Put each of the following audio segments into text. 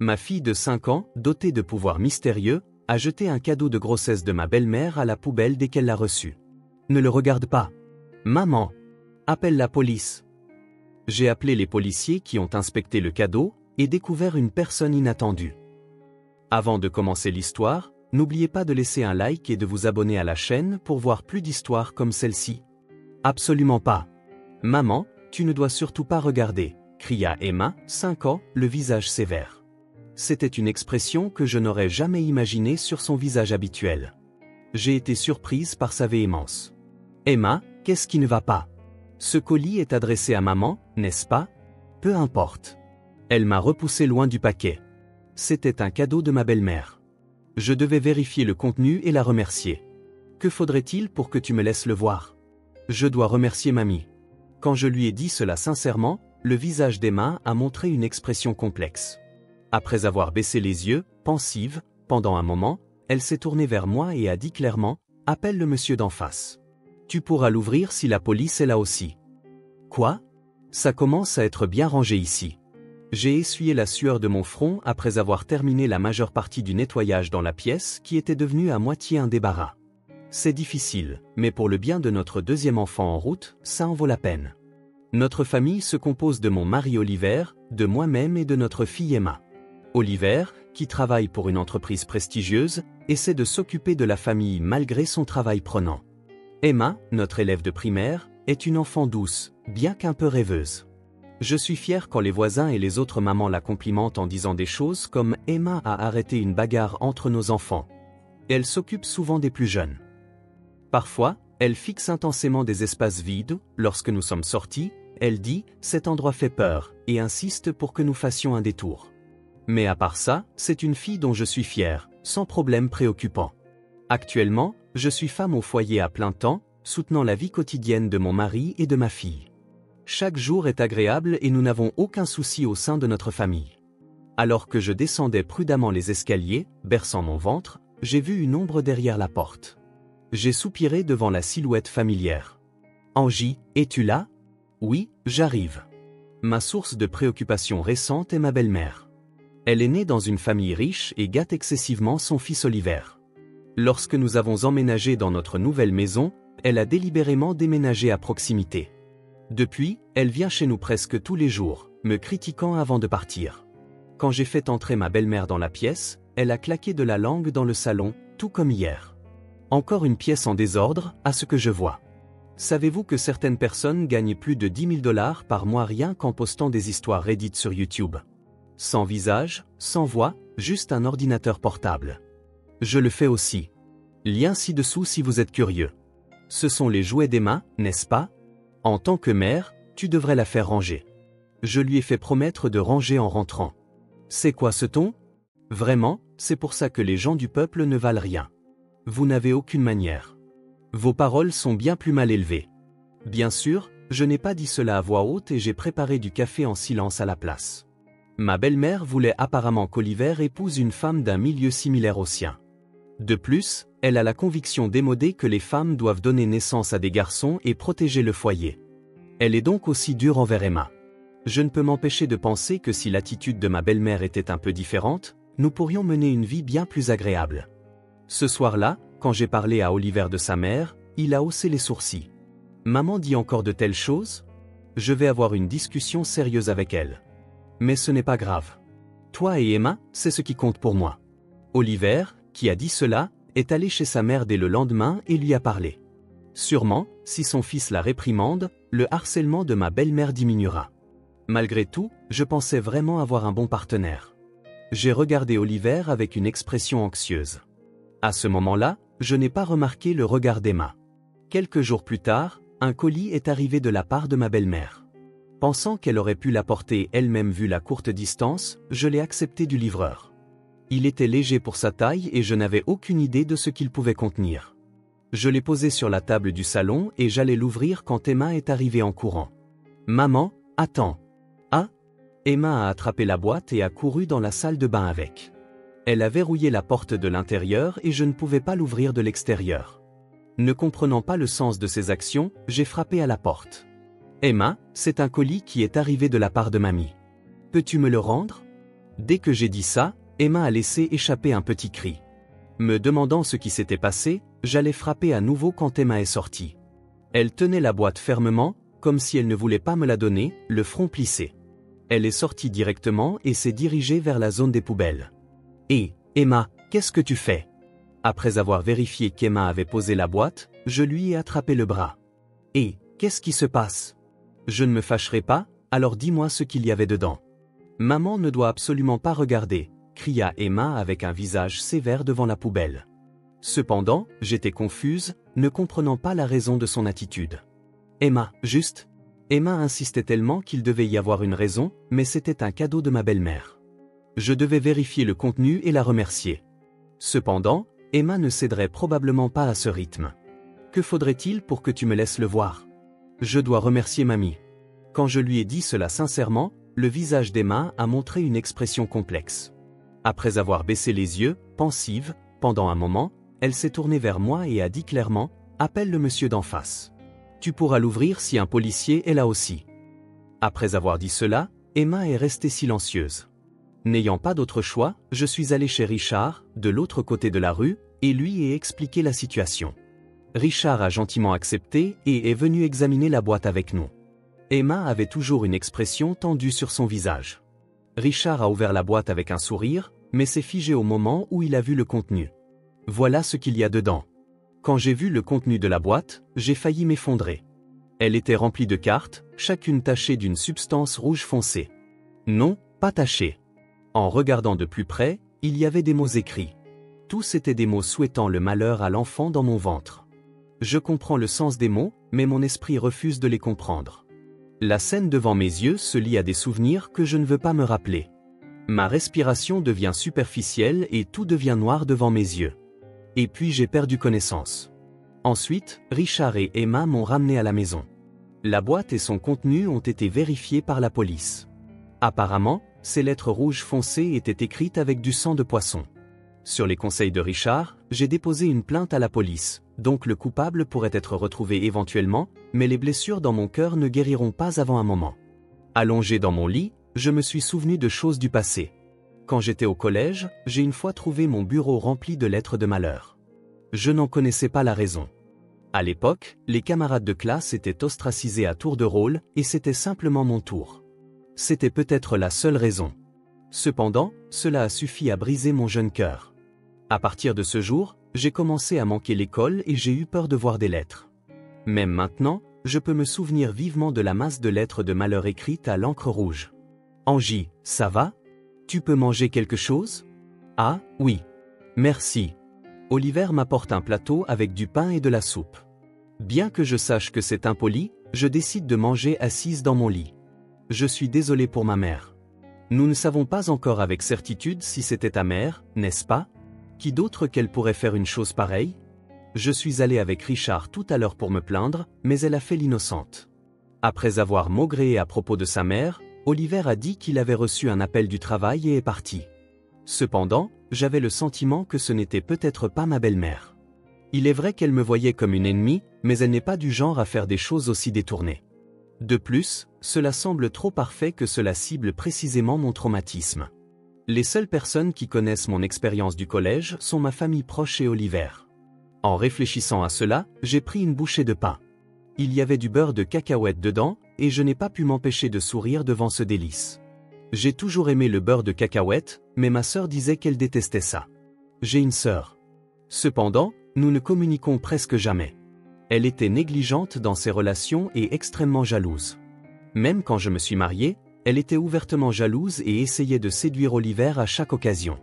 Ma fille de 5 ans, dotée de pouvoirs mystérieux, a jeté un cadeau de grossesse de ma belle-mère à la poubelle dès qu'elle l'a reçu. Ne le regarde pas. Maman! Appelle la police. J'ai appelé les policiers qui ont inspecté le cadeau et découvert une personne inattendue. Avant de commencer l'histoire, n'oubliez pas de laisser un like et de vous abonner à la chaîne pour voir plus d'histoires comme celle-ci. Absolument pas. Maman, tu ne dois surtout pas regarder, cria Emma, 5 ans, le visage sévère. C'était une expression que je n'aurais jamais imaginée sur son visage habituel. J'ai été surprise par sa véhémence. Emma, qu'est-ce qui ne va pas? Ce colis est adressé à maman, n'est-ce pas? Peu importe. Elle m'a repoussé loin du paquet. C'était un cadeau de ma belle-mère. Je devais vérifier le contenu et la remercier. Que faudrait-il pour que tu me laisses le voir? Je dois remercier mamie. Quand je lui ai dit cela sincèrement, le visage d'Emma a montré une expression complexe. Après avoir baissé les yeux, pensive, pendant un moment, elle s'est tournée vers moi et a dit clairement, « Appelle le monsieur d'en face. Tu pourras l'ouvrir si la police est là aussi. » Quoi? Ça commence à être bien rangé ici. J'ai essuyé la sueur de mon front après avoir terminé la majeure partie du nettoyage dans la pièce qui était devenue à moitié un débarras. C'est difficile, mais pour le bien de notre deuxième enfant en route, ça en vaut la peine. Notre famille se compose de mon mari Oliver, de moi-même et de notre fille Emma. Oliver, qui travaille pour une entreprise prestigieuse, essaie de s'occuper de la famille malgré son travail prenant. Emma, notre élève de primaire, est une enfant douce, bien qu'un peu rêveuse. Je suis fier quand les voisins et les autres mamans la complimentent en disant des choses comme « Emma a arrêté une bagarre entre nos enfants ». Elle s'occupe souvent des plus jeunes. Parfois, elle fixe intensément des espaces vides. Lorsque nous sommes sortis, elle dit « Cet endroit fait peur » et insiste pour que nous fassions un détour. Mais à part ça, c'est une fille dont je suis fier, sans problème préoccupant. Actuellement, je suis femme au foyer à plein temps, soutenant la vie quotidienne de mon mari et de ma fille. Chaque jour est agréable et nous n'avons aucun souci au sein de notre famille. Alors que je descendais prudemment les escaliers, berçant mon ventre, j'ai vu une ombre derrière la porte. J'ai soupiré devant la silhouette familière. « Angie, es-tu là? » « Oui, j'arrive. » Ma source de préoccupation récente est ma belle-mère. Elle est née dans une famille riche et gâte excessivement son fils Oliver. Lorsque nous avons emménagé dans notre nouvelle maison, elle a délibérément déménagé à proximité. Depuis, elle vient chez nous presque tous les jours, me critiquant avant de partir. Quand j'ai fait entrer ma belle-mère dans la pièce, elle a claqué de la langue dans le salon, tout comme hier. Encore une pièce en désordre, à ce que je vois. Savez-vous que certaines personnes gagnent plus de 10 000 $ par mois rien qu'en postant des histoires Reddit sur YouTube? Sans visage, sans voix, juste un ordinateur portable. Je le fais aussi. Lien ci-dessous si vous êtes curieux. Ce sont les jouets d'Emma, n'est-ce pas? En tant que mère, tu devrais la faire ranger. Je lui ai fait promettre de ranger en rentrant. C'est quoi ce ton? Vraiment, c'est pour ça que les gens du peuple ne valent rien. Vous n'avez aucune manière. Vos paroles sont bien plus mal élevées. Bien sûr, je n'ai pas dit cela à voix haute et j'ai préparé du café en silence à la place. Ma belle-mère voulait apparemment qu'Oliver épouse une femme d'un milieu similaire au sien. De plus, elle a la conviction démodée que les femmes doivent donner naissance à des garçons et protéger le foyer. Elle est donc aussi dure envers Emma. Je ne peux m'empêcher de penser que si l'attitude de ma belle-mère était un peu différente, nous pourrions mener une vie bien plus agréable. Ce soir-là, quand j'ai parlé à Oliver de sa mère, il a haussé les sourcils. Maman dit encore de telles choses? Je vais avoir une discussion sérieuse avec elle. Mais ce n'est pas grave. Toi et Emma, c'est ce qui compte pour moi. Oliver, qui a dit cela, est allé chez sa mère dès le lendemain et lui a parlé. Sûrement, si son fils la réprimande, le harcèlement de ma belle-mère diminuera. Malgré tout, je pensais vraiment avoir un bon partenaire. J'ai regardé Oliver avec une expression anxieuse. À ce moment-là, je n'ai pas remarqué le regard d'Emma. Quelques jours plus tard, un colis est arrivé de la part de ma belle-mère. Pensant qu'elle aurait pu l'apporter elle-même vu la courte distance, je l'ai accepté du livreur. Il était léger pour sa taille et je n'avais aucune idée de ce qu'il pouvait contenir. Je l'ai posé sur la table du salon et j'allais l'ouvrir quand Emma est arrivée en courant. « Maman, attends. » Ah! Emma a attrapé la boîte et a couru dans la salle de bain avec. Elle a verrouillé la porte de l'intérieur et je ne pouvais pas l'ouvrir de l'extérieur. Ne comprenant pas le sens de ses actions, j'ai frappé à la porte. « Emma, c'est un colis qui est arrivé de la part de mamie. Peux-tu me le rendre? » Dès que j'ai dit ça, Emma a laissé échapper un petit cri. Me demandant ce qui s'était passé, j'allais frapper à nouveau quand Emma est sortie. Elle tenait la boîte fermement, comme si elle ne voulait pas me la donner, le front plissé. Elle est sortie directement et s'est dirigée vers la zone des poubelles. « Hé, Emma, qu'est-ce que tu fais ?» Après avoir vérifié qu'Emma avait posé la boîte, je lui ai attrapé le bras. « Hé, qu'est-ce qui se passe ? Je ne me fâcherai pas, alors dis-moi ce qu'il y avait dedans. » « Maman ne doit absolument pas regarder, » cria Emma avec un visage sévère devant la poubelle. Cependant, j'étais confuse, ne comprenant pas la raison de son attitude. « Emma, juste ?» Emma insistait tellement qu'il devait y avoir une raison, mais c'était un cadeau de ma belle-mère. Je devais vérifier le contenu et la remercier. Cependant, Emma ne céderait probablement pas à ce rythme. « Que faudrait-il pour que tu me laisses le voir ? Je dois remercier mamie. » Quand je lui ai dit cela sincèrement, le visage d'Emma a montré une expression complexe. Après avoir baissé les yeux, pensive, pendant un moment, elle s'est tournée vers moi et a dit clairement « Appelle le monsieur d'en face. Tu pourras l'ouvrir si un policier est là aussi. » Après avoir dit cela, Emma est restée silencieuse. N'ayant pas d'autre choix, je suis allé chez Richard, de l'autre côté de la rue, et lui ai expliqué la situation. Richard a gentiment accepté et est venu examiner la boîte avec nous. Emma avait toujours une expression tendue sur son visage. Richard a ouvert la boîte avec un sourire, mais s'est figé au moment où il a vu le contenu. Voilà ce qu'il y a dedans. Quand j'ai vu le contenu de la boîte, j'ai failli m'effondrer. Elle était remplie de cartes, chacune tachée d'une substance rouge foncé. Non, pas tachée. En regardant de plus près, il y avait des mots écrits. Tous étaient des mots souhaitant le malheur à l'enfant dans mon ventre. Je comprends le sens des mots, mais mon esprit refuse de les comprendre. La scène devant mes yeux se lie à des souvenirs que je ne veux pas me rappeler. Ma respiration devient superficielle et tout devient noir devant mes yeux. Et puis j'ai perdu connaissance. Ensuite, Richard et Emma m'ont ramené à la maison. La boîte et son contenu ont été vérifiés par la police. Apparemment, ces lettres rouges foncées étaient écrites avec du sang de poisson. Sur les conseils de Richard, j'ai déposé une plainte à la police, donc le coupable pourrait être retrouvé éventuellement, mais les blessures dans mon cœur ne guériront pas avant un moment. Allongé dans mon lit, je me suis souvenu de choses du passé. Quand j'étais au collège, j'ai une fois trouvé mon bureau rempli de lettres de malheur. Je n'en connaissais pas la raison. À l'époque, les camarades de classe étaient ostracisés à tour de rôle et c'était simplement mon tour. C'était peut-être la seule raison. Cependant, cela a suffi à briser mon jeune cœur. À partir de ce jour, j'ai commencé à manquer l'école et j'ai eu peur de voir des lettres. Même maintenant, je peux me souvenir vivement de la masse de lettres de malheur écrites à l'encre rouge. « Angie, ça va ? Tu peux manger quelque chose ? » « Ah, oui. Merci. » Oliver m'apporte un plateau avec du pain et de la soupe. Bien que je sache que c'est impoli, je décide de manger assise dans mon lit. Je suis désolé pour ma mère. Nous ne savons pas encore avec certitude si c'était ta mère, n'est-ce pas ? Qui d'autre qu'elle pourrait faire une chose pareille ? Je suis allé avec Richard tout à l'heure pour me plaindre, mais elle a fait l'innocente. Après avoir maugréé à propos de sa mère, Oliver a dit qu'il avait reçu un appel du travail et est parti. Cependant, j'avais le sentiment que ce n'était peut-être pas ma belle-mère. Il est vrai qu'elle me voyait comme une ennemie, mais elle n'est pas du genre à faire des choses aussi détournées. De plus, cela semble trop parfait que cela cible précisément mon traumatisme. Les seules personnes qui connaissent mon expérience du collège sont ma famille proche et Oliver. En réfléchissant à cela, j'ai pris une bouchée de pain. Il y avait du beurre de cacahuète dedans, et je n'ai pas pu m'empêcher de sourire devant ce délice. J'ai toujours aimé le beurre de cacahuète, mais ma sœur disait qu'elle détestait ça. J'ai une sœur. Cependant, nous ne communiquons presque jamais. Elle était négligente dans ses relations et extrêmement jalouse. Même quand je me suis marié, elle était ouvertement jalouse et essayait de séduire Oliver à chaque occasion.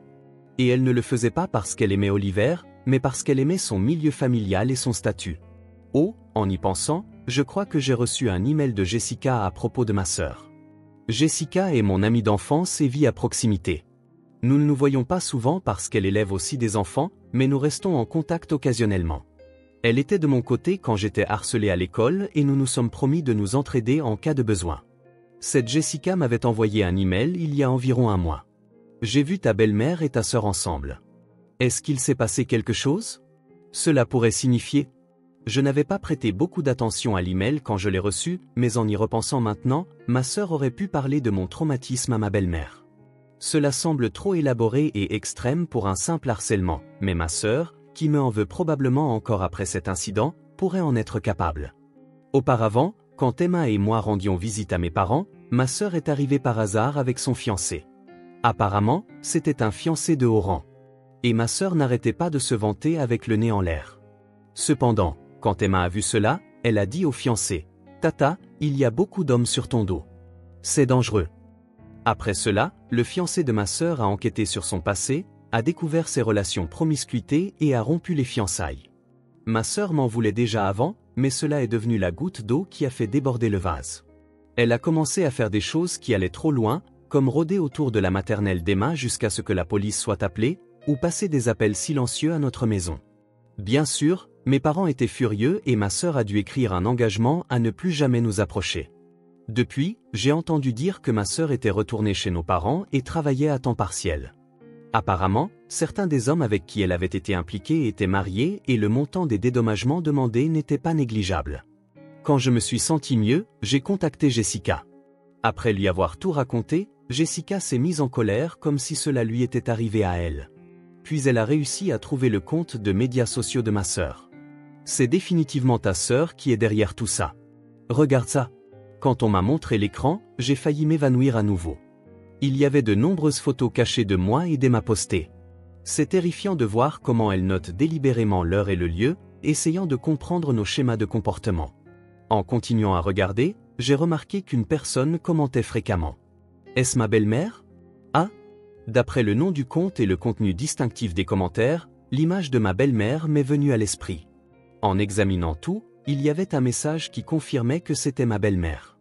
Et elle ne le faisait pas parce qu'elle aimait Oliver, mais parce qu'elle aimait son milieu familial et son statut. Oh, en y pensant, je crois que j'ai reçu un email de Jessica à propos de ma sœur. Jessica est mon amie d'enfance et vit à proximité. Nous ne nous voyons pas souvent parce qu'elle élève aussi des enfants, mais nous restons en contact occasionnellement. Elle était de mon côté quand j'étais harcelé à l'école et nous nous sommes promis de nous entraider en cas de besoin. Cette Jessica m'avait envoyé un email il y a environ un mois. J'ai vu ta belle-mère et ta sœur ensemble. Est-ce qu'il s'est passé quelque chose ? Cela pourrait signifier. Je n'avais pas prêté beaucoup d'attention à l'email quand je l'ai reçu, mais en y repensant maintenant, ma sœur aurait pu parler de mon traumatisme à ma belle-mère. Cela semble trop élaboré et extrême pour un simple harcèlement, mais ma sœur, qui me en veut probablement encore après cet incident, pourrait en être capable. Auparavant, quand Emma et moi rendions visite à mes parents, ma sœur est arrivée par hasard avec son fiancé. Apparemment, c'était un fiancé de haut rang. Et ma sœur n'arrêtait pas de se vanter avec le nez en l'air. Cependant, quand Emma a vu cela, elle a dit au fiancé, « Tata, il y a beaucoup d'hommes sur ton dos. C'est dangereux. » Après cela, le fiancé de ma sœur a enquêté sur son passé, a découvert ses relations promiscuité et a rompu les fiançailles. Ma sœur m'en voulait déjà avant, mais cela est devenu la goutte d'eau qui a fait déborder le vase. Elle a commencé à faire des choses qui allaient trop loin, comme rôder autour de la maternelle d'Emma jusqu'à ce que la police soit appelée, ou passer des appels silencieux à notre maison. Bien sûr, mes parents étaient furieux et ma sœur a dû écrire un engagement à ne plus jamais nous approcher. Depuis, j'ai entendu dire que ma sœur était retournée chez nos parents et travaillait à temps partiel. Apparemment, certains des hommes avec qui elle avait été impliquée étaient mariés et le montant des dédommagements demandés n'était pas négligeable. Quand je me suis senti mieux, j'ai contacté Jessica. Après lui avoir tout raconté, Jessica s'est mise en colère comme si cela lui était arrivé à elle. Puis elle a réussi à trouver le compte de médias sociaux de ma sœur. C'est définitivement ta sœur qui est derrière tout ça. Regarde ça. Quand on m'a montré l'écran, j'ai failli m'évanouir à nouveau. Il y avait de nombreuses photos cachées de moi et d'Emma postées. C'est terrifiant de voir comment elle note délibérément l'heure et le lieu, essayant de comprendre nos schémas de comportement. En continuant à regarder, j'ai remarqué qu'une personne commentait fréquemment. Est-ce ma belle-mère? Ah! D'après le nom du compte et le contenu distinctif des commentaires, l'image de ma belle-mère m'est venue à l'esprit. En examinant tout, il y avait un message qui confirmait que c'était ma belle-mère.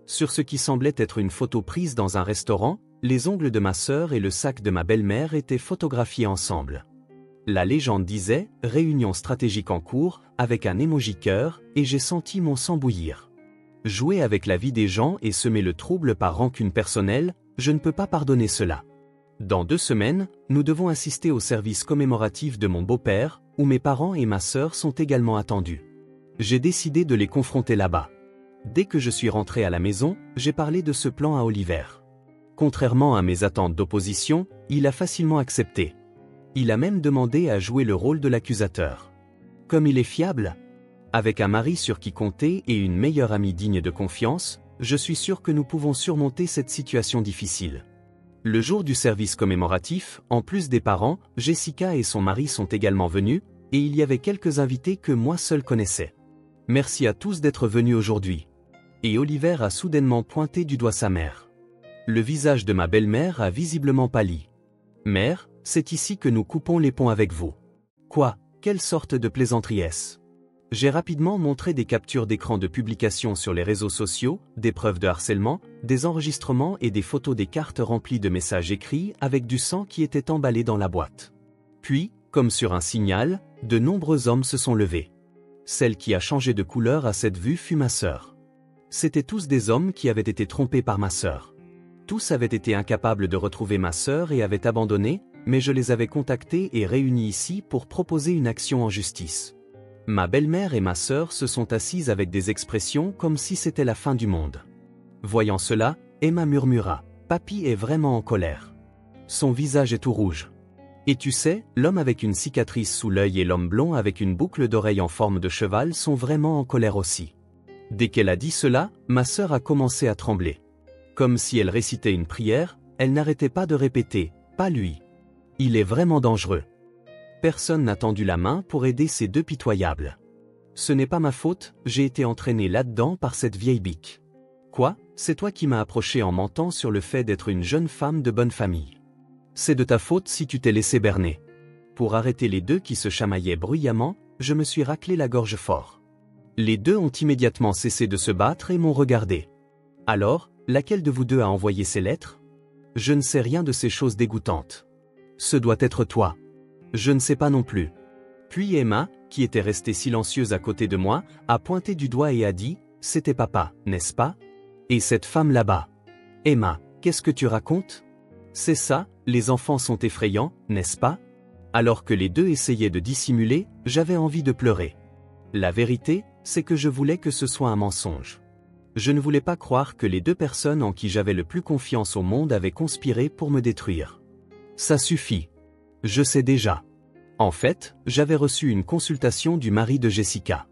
Sur ce qui semblait être une photo prise dans un restaurant, les ongles de ma sœur et le sac de ma belle-mère étaient photographiés ensemble. La légende disait « Réunion stratégique en cours » avec un emoji cœur et j'ai senti mon sang bouillir. Jouer avec la vie des gens et semer le trouble par rancune personnelle, je ne peux pas pardonner cela. Dans 2 semaines, nous devons assister au service commémoratif de mon beau-père, où mes parents et ma sœur sont également attendus. J'ai décidé de les confronter là-bas. Dès que je suis rentré à la maison, j'ai parlé de ce plan à Oliver. Contrairement à mes attentes d'opposition, il a facilement accepté. Il a même demandé à jouer le rôle de l'accusateur. Comme il est fiable, avec un mari sur qui compter et une meilleure amie digne de confiance, je suis sûr que nous pouvons surmonter cette situation difficile. Le jour du service commémoratif, en plus des parents, Jessica et son mari sont également venus, et il y avait quelques invités que moi seul connaissais. Merci à tous d'être venus aujourd'hui. Et Oliver a soudainement pointé du doigt sa mère. Le visage de ma belle-mère a visiblement pâli. Mère, c'est ici que nous coupons les ponts avec vous. Quoi? Quelle sorte de plaisanterie est-ce? J'ai rapidement montré des captures d'écran de publications sur les réseaux sociaux, des preuves de harcèlement, des enregistrements et des photos des cartes remplies de messages écrits avec du sang qui était emballé dans la boîte. Puis, comme sur un signal, de nombreux hommes se sont levés. Celle qui a changé de couleur à cette vue fut ma sœur. C'étaient tous des hommes qui avaient été trompés par ma sœur. Tous avaient été incapables de retrouver ma sœur et avaient abandonné, mais je les avais contactés et réunis ici pour proposer une action en justice. Ma belle-mère et ma sœur se sont assises avec des expressions comme si c'était la fin du monde. Voyant cela, Emma murmura, « Papy est vraiment en colère. Son visage est tout rouge. Et tu sais, l'homme avec une cicatrice sous l'œil et l'homme blond avec une boucle d'oreille en forme de cheval sont vraiment en colère aussi. » Dès qu'elle a dit cela, ma sœur a commencé à trembler. Comme si elle récitait une prière, elle n'arrêtait pas de répéter, « Pas lui. Il est vraiment dangereux. » Personne n'a tendu la main pour aider ces deux pitoyables. Ce n'est pas ma faute, j'ai été entraîné là-dedans par cette vieille bique. Quoi? C'est toi qui m'as approché en mentant sur le fait d'être une jeune femme de bonne famille. C'est de ta faute si tu t'es laissé berner. Pour arrêter les deux qui se chamaillaient bruyamment, je me suis raclé la gorge fort. Les deux ont immédiatement cessé de se battre et m'ont regardé. Alors, laquelle de vous deux a envoyé ces lettres? Je ne sais rien de ces choses dégoûtantes. Ce doit être toi. Je ne sais pas non plus. Puis Emma, qui était restée silencieuse à côté de moi, a pointé du doigt et a dit, « C'était papa, n'est-ce pas? Et cette femme là-bas? Emma, qu'est-ce que tu racontes? C'est ça, les enfants sont effrayants, n'est-ce pas? » Alors que les deux essayaient de dissimuler, j'avais envie de pleurer. La vérité, c'est que je voulais que ce soit un mensonge. Je ne voulais pas croire que les deux personnes en qui j'avais le plus confiance au monde avaient conspiré pour me détruire. Ça suffit. Je sais déjà. En fait, j'avais reçu une consultation du mari de Jessica.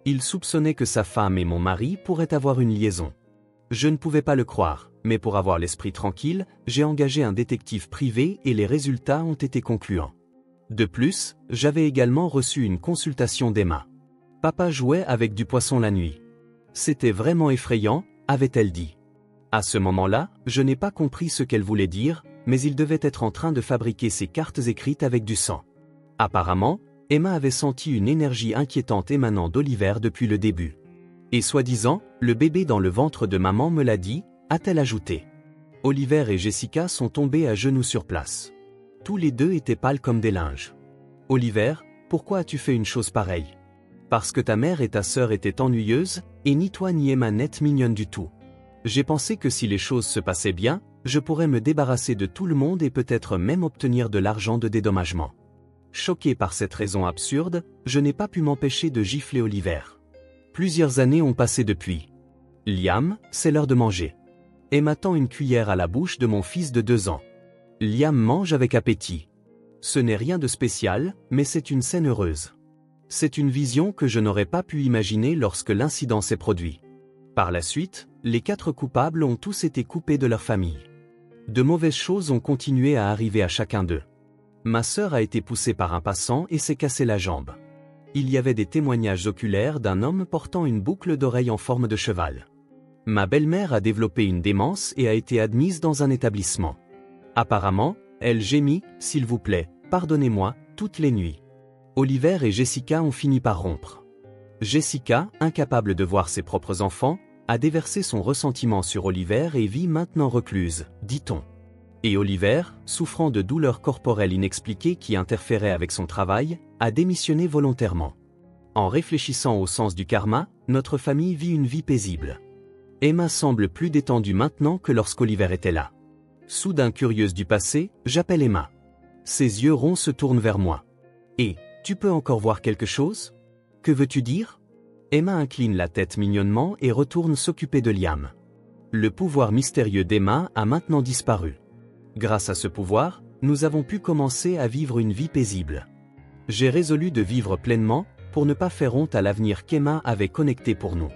Il soupçonnait que sa femme et mon mari pourraient avoir une liaison. Je ne pouvais pas le croire, mais pour avoir l'esprit tranquille, j'ai engagé un détective privé et les résultats ont été concluants. De plus, j'avais également reçu une consultation d'Emma. Papa jouait avec du poisson la nuit. C'était vraiment effrayant, avait-elle dit. À ce moment-là, je n'ai pas compris ce qu'elle voulait dire, mais il devait être en train de fabriquer ces cartes écrites avec du sang. Apparemment, Emma avait senti une énergie inquiétante émanant d'Oliver depuis le début. Et soi-disant, le bébé dans le ventre de maman me l'a dit, a-t-elle ajouté. Oliver et Jessica sont tombés à genoux sur place. Tous les deux étaient pâles comme des linges. Oliver, pourquoi as-tu fait une chose pareille? Parce que ta mère et ta sœur étaient ennuyeuses, et ni toi ni Emma n'êtes mignonne du tout. J'ai pensé que si les choses se passaient bien, je pourrais me débarrasser de tout le monde et peut-être même obtenir de l'argent de dédommagement. Choqué par cette raison absurde, je n'ai pas pu m'empêcher de gifler Oliver. Plusieurs années ont passé depuis. Liam, c'est l'heure de manger. Emma tend une cuillère à la bouche de mon fils de 2 ans. Liam mange avec appétit. Ce n'est rien de spécial, mais c'est une scène heureuse. C'est une vision que je n'aurais pas pu imaginer lorsque l'incident s'est produit. Par la suite, les 4 coupables ont tous été coupés de leur famille. De mauvaises choses ont continué à arriver à chacun d'eux. Ma sœur a été poussée par un passant et s'est cassé la jambe. Il y avait des témoignages oculaires d'un homme portant une boucle d'oreille en forme de cheval. Ma belle-mère a développé une démence et a été admise dans un établissement. Apparemment, elle gémit, s'il vous plaît, pardonnez-moi, toutes les nuits. Oliver et Jessica ont fini par rompre. Jessica, incapable de voir ses propres enfants, a déversé son ressentiment sur Oliver et vit maintenant recluse, dit-on. Et Oliver, souffrant de douleurs corporelles inexpliquées qui interféraient avec son travail, a démissionné volontairement. En réfléchissant au sens du karma, notre famille vit une vie paisible. Emma semble plus détendue maintenant que lorsqu'Oliver était là. Soudain curieuse du passé, j'appelle Emma. Ses yeux ronds se tournent vers moi. Et, tu peux encore voir quelque chose? Que veux-tu dire? Emma incline la tête mignonnement et retourne s'occuper de Liam. Le pouvoir mystérieux d'Emma a maintenant disparu. Grâce à ce pouvoir, nous avons pu commencer à vivre une vie paisible. J'ai résolu de vivre pleinement, pour ne pas faire honte à l'avenir qu'Emma avait connecté pour nous.